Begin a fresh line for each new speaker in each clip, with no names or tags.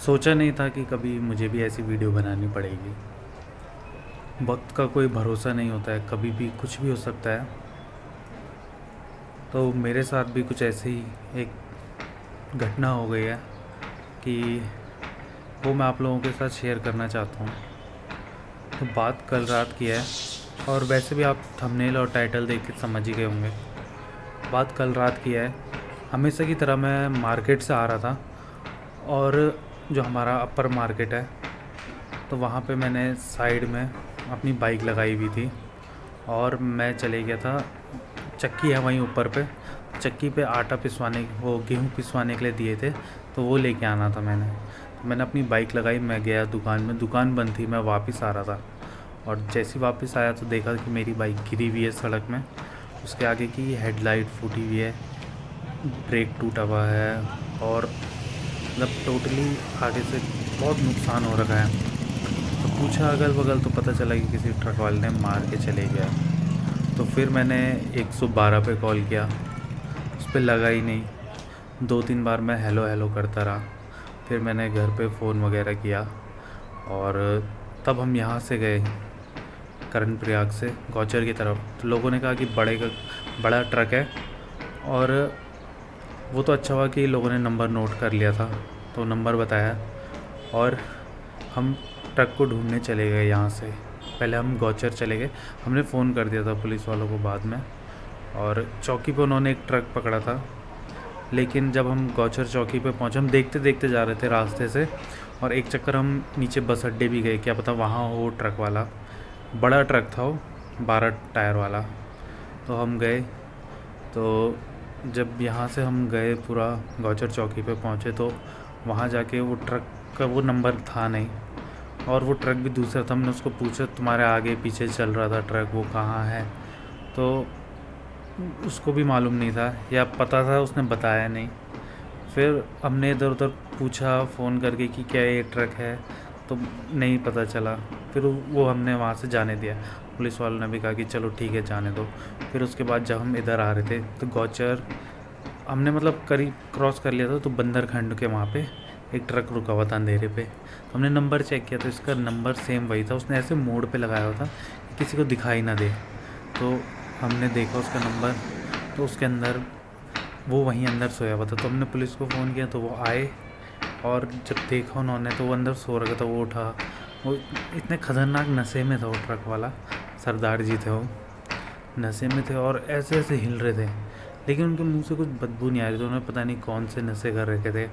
सोचा नहीं था कि कभी मुझे भी ऐसी वीडियो बनानी पड़ेगी। वक्त का कोई भरोसा नहीं होता है, कभी भी कुछ भी हो सकता है। तो मेरे साथ भी कुछ ऐसी ही एक घटना हो गई है कि वो मैं आप लोगों के साथ शेयर करना चाहता हूँ। तो बात कल रात की है, और वैसे भी आप थंबनेल और टाइटल देख के समझ ही गए होंगे। बात कल रात की है। हमेशा की तरह मैं मार्केट से आ रहा था, और जो हमारा अपर मार्केट है तो वहाँ पे मैंने साइड में अपनी बाइक लगाई हुई थी, और मैं चले गया था। चक्की है वहीं ऊपर पे, चक्की पे आटा पिसवाने, वो गेहूँ पिसवाने के लिए दिए थे, तो वो लेके आना था मैंने। तो मैंने अपनी बाइक लगाई, मैं गया दुकान में, दुकान बंद थी, मैं वापस आ रहा था। और जैसे ही वापस आया तो देखा कि मेरी बाइक गिरी हुई है सड़क में। उसके आगे की हेडलाइट फूटी हुई है, ब्रेक टूटा हुआ है, और मतलब टोटली आगे से बहुत नुकसान हो रखा है। तो पूछा अगल बगल तो पता चला कि किसी ट्रक वाले ने मार के चले गया। तो फिर मैंने 112 पे कॉल किया, उस पर लगा ही नहीं। 2-3 बार मैं हेलो हेलो करता रहा। फिर मैंने घर पे फ़ोन वगैरह किया, और तब हम यहाँ से गए करण प्रयाग से गौचर की तरफ। तो लोगों ने कहा कि बड़ा ट्रक है, और वो तो अच्छा हुआ कि लोगों ने नंबर नोट कर लिया था, तो नंबर बताया, और हम ट्रक को ढूंढने चले गए यहाँ से। पहले हम गौचर चले गए, हमने फ़ोन कर दिया था पुलिस वालों को बाद में, और चौकी पे उन्होंने एक ट्रक पकड़ा था। लेकिन जब हम गौचर चौकी पे पहुँचे, हम देखते देखते जा रहे थे रास्ते से, और एक चक्कर हम नीचे बस अड्डे भी गए, क्या पता वहाँ हो ट्रक वाला। बड़ा ट्रक था वो, 12 टायर वाला। तो हम गए, तो जब यहाँ से हम गए पूरा गौचर चौकी पे पहुँचे, तो वहाँ जाके वो ट्रक का वो नंबर था नहीं, और वो ट्रक भी दूसरा था। हमने उसको पूछा तुम्हारे आगे पीछे चल रहा था ट्रक, वो कहाँ है? तो उसको भी मालूम नहीं था, या पता था उसने बताया नहीं। फिर हमने इधर उधर पूछा फ़ोन करके कि क्या ये ट्रक है, तो नहीं पता चला। फिर वो हमने वहाँ से जाने दिया। पुलिस वालों ने भी कहा कि चलो ठीक है जाने दो। फिर उसके बाद जब हम इधर आ रहे थे तो गौचर हमने मतलब करीब क्रॉस कर लिया था, तो बंदरखंड के वहाँ पे एक ट्रक रुका हुआ था अंधेरे पे। तो हमने नंबर चेक किया, तो इसका नंबर सेम वही था। उसने ऐसे मोड़ पे लगाया हुआ था कि किसी को दिखाई ना दे। तो हमने देखा उसका नंबर, तो उसके अंदर वो वहीं अंदर सोया हुआ था। तो हमने पुलिस को फ़ोन किया, तो वो आए, और जब देखा उन्होंने तो वो अंदर सो रखा था। वो उठा, वो इतने खतरनाक नशे में था वो ट्रक वाला, सरदार जी थे वो, नशे में थे और ऐसे ऐसे हिल रहे थे, लेकिन उनके मुंह से कुछ बदबू नहीं आ रही थी। उन्होंने पता नहीं कौन से नशे कर रखे थे।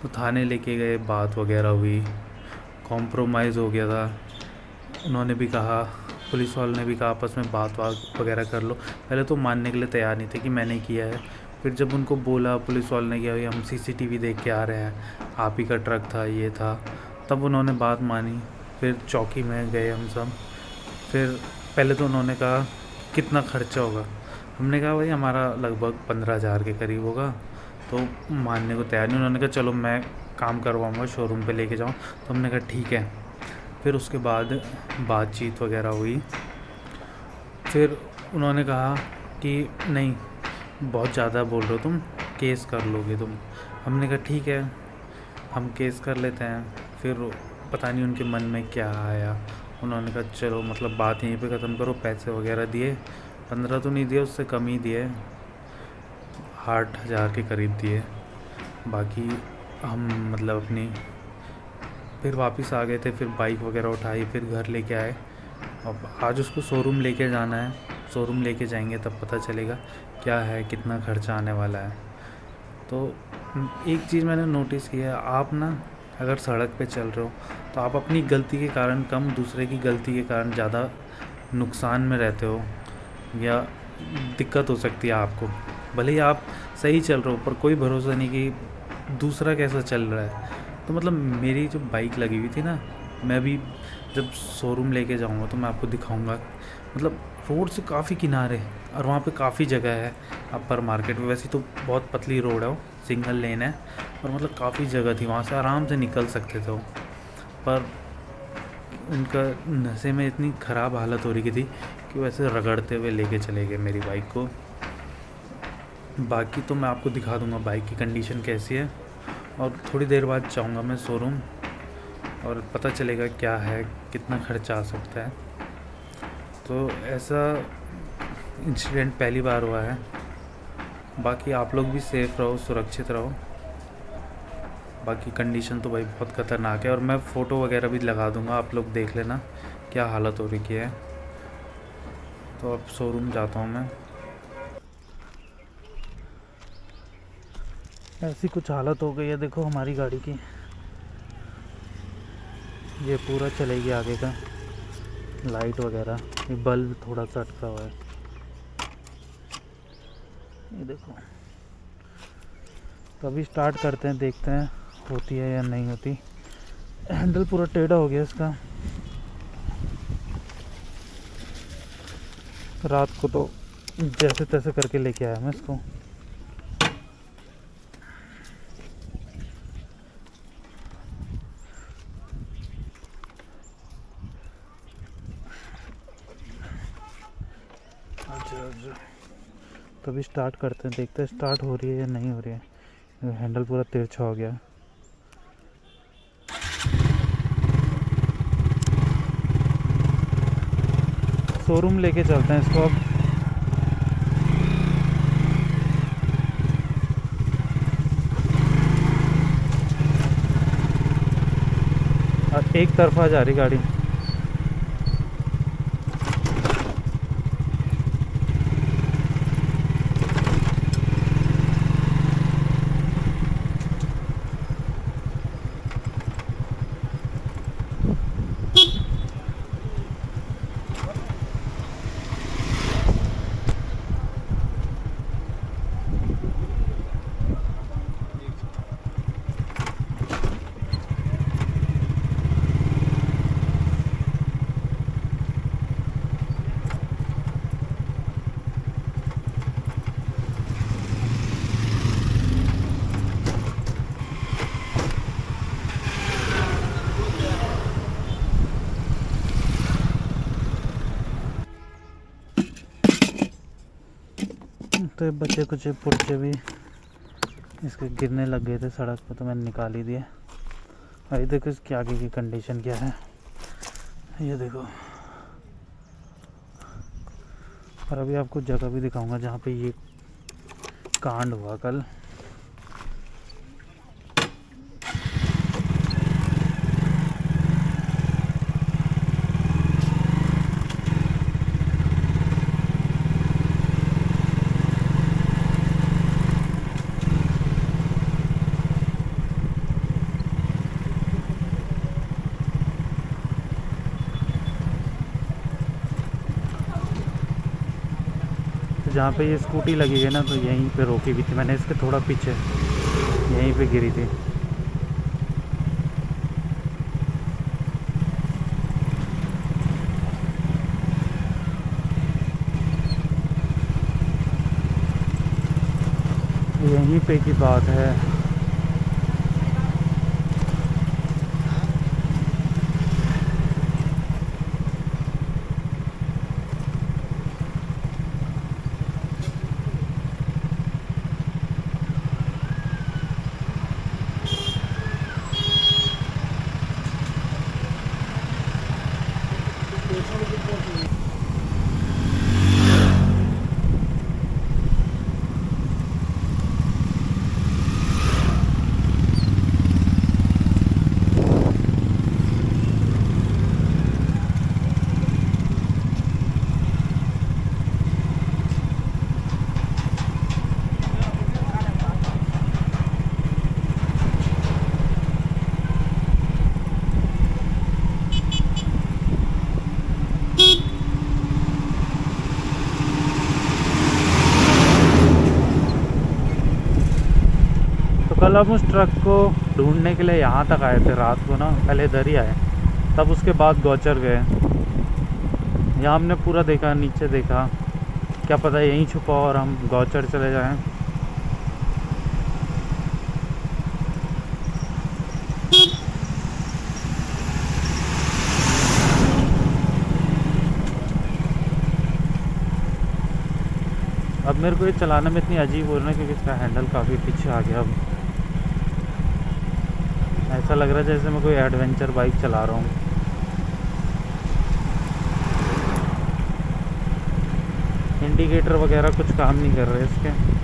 तो थाने लेके गए, बात वगैरह हुई, कॉम्प्रोमाइज़ हो गया था। उन्होंने भी कहा, पुलिस वालों ने भी कहा आपस में बात वगैरह कर लो। पहले तो मानने के लिए तैयार नहीं थे कि मैंने किया है। फिर जब उनको बोला पुलिस वालों ने, किया हम सीसीटीवी देख के आ रहे हैं, आप ही का ट्रक था, ये था, तब उन्होंने बात मानी। फिर चौकी में गए हम सब। फिर पहले तो उन्होंने कहा कितना खर्चा होगा। हमने कहा भाई हमारा लगभग 15,000 के करीब होगा। तो मानने को तैयार नहीं। उन्होंने कहा चलो मैं काम करवाऊँगा, शोरूम पे लेके जाऊँ। तो हमने कहा ठीक है। फिर उसके बाद बातचीत वगैरह हुई। फिर उन्होंने कहा कि नहीं, बहुत ज़्यादा बोल रहे हो तुम, केस कर लोगे तुम। हमने कहा ठीक है, हम केस कर लेते हैं। फिर पता नहीं उनके मन में क्या आया, उन्होंने कहा चलो मतलब बात यहीं पे ख़त्म करो। पैसे वगैरह दिए, 15 तो नहीं दिए, उससे कम ही दिए, 8,000 के करीब दिए। बाकी हम मतलब अपनी फिर वापस आ गए थे। फिर बाइक वगैरह उठाई, फिर घर लेके आए। अब आज उसको शोरूम लेके जाना है, शोरूम लेके जाएंगे तब पता चलेगा क्या है, कितना खर्चा आने वाला है। तो एक चीज़ मैंने नोटिस किया है, आप ना अगर सड़क पे चल रहे हो तो आप अपनी गलती के कारण कम, दूसरे की गलती के कारण ज़्यादा नुकसान में रहते हो, या दिक्कत हो सकती है आपको। भले ही आप सही चल रहे हो, पर कोई भरोसा नहीं कि दूसरा कैसा चल रहा है। तो मतलब मेरी जो बाइक लगी हुई थी ना, मैं भी जब शोरूम लेके जाऊंगा तो मैं आपको दिखाऊंगा। मतलब रोड से काफ़ी किनारे, और वहाँ पे काफ़ी जगह है अपर मार्केट में। वैसे तो बहुत पतली रोड है वो, सिंगल लेन है, और मतलब काफ़ी जगह थी, वहाँ से आराम से निकल सकते थे वो। पर उनका नशे में इतनी ख़राब हालत हो रही थी कि वैसे रगड़ते हुए लेके चले गए मेरी बाइक को। बाकी तो मैं आपको दिखा दूंगा बाइक की कंडीशन कैसी है। और थोड़ी देर बाद जाऊंगा मैं शोरूम और पता चलेगा क्या है, कितना खर्चा आ सकता है। तो ऐसा इंसिडेंट पहली बार हुआ है। बाकी आप लोग भी सेफ़ रहो, सुरक्षित रहो। बाकी कंडीशन तो भाई बहुत ख़तरनाक है और मैं फ़ोटो वगैरह भी लगा दूंगा, आप लोग देख लेना क्या हालत हो रही है। तो अब शोरूम जाता हूँ मैं। ऐसी कुछ हालत हो गई है, देखो हमारी गाड़ी की। ये पूरा चलेगी आगे का लाइट वगैरह, ये बल्ब थोड़ा सा अटका हुआ है, ये देखो। तो अभी स्टार्ट करते हैं, देखते हैं होती है या नहीं होती। हैंडल पूरा टेढ़ा हो गया इसका। रात को तो जैसे तैसे करके लेके आया मैं इसको। अच्छा, तो अभी स्टार्ट करते हैं, देखते हैं स्टार्ट हो रही है या नहीं हो रही है। हैंडल पूरा तिरछा हो गया। शोरूम लेके चलते हैं इसको अब। और एक तरफा जा रही गाड़ी। तो बच्चे कुछ पुर्चे भी इसके गिरने लग गए थे सड़क पर, तो मैंने निकाल ही दिया। अभी देखो इसकी आगे की कंडीशन क्या है, ये देखो। और अभी आपको जगह भी दिखाऊंगा जहाँ पे ये कांड हुआ कल। जहाँ पे ये स्कूटी लगी है ना, तो यहीं पे रोकी हुई थी मैंने, इसके थोड़ा पीछे यहीं पे गिरी थी। यहीं पे की बात है। कल हम उस ट्रक को ढूंढने के लिए यहाँ तक आए थे रात को ना, पहले इधर ही आए, तब उसके बाद गौचर गए। यहाँ हमने पूरा देखा, नीचे देखा, क्या पता यहीं छुपा और हम गौचर चले जाएं। अब मेरे को ये चलाने में इतनी अजीब हो रहा है क्योंकि इसका हैंडल काफ़ी पीछे आ गया अब। ऐसा लग रहा है जैसे मैं कोई एडवेंचर बाइक चला रहा हूँ। इंडिकेटर वगैरह कुछ काम नहीं कर रहे इसके।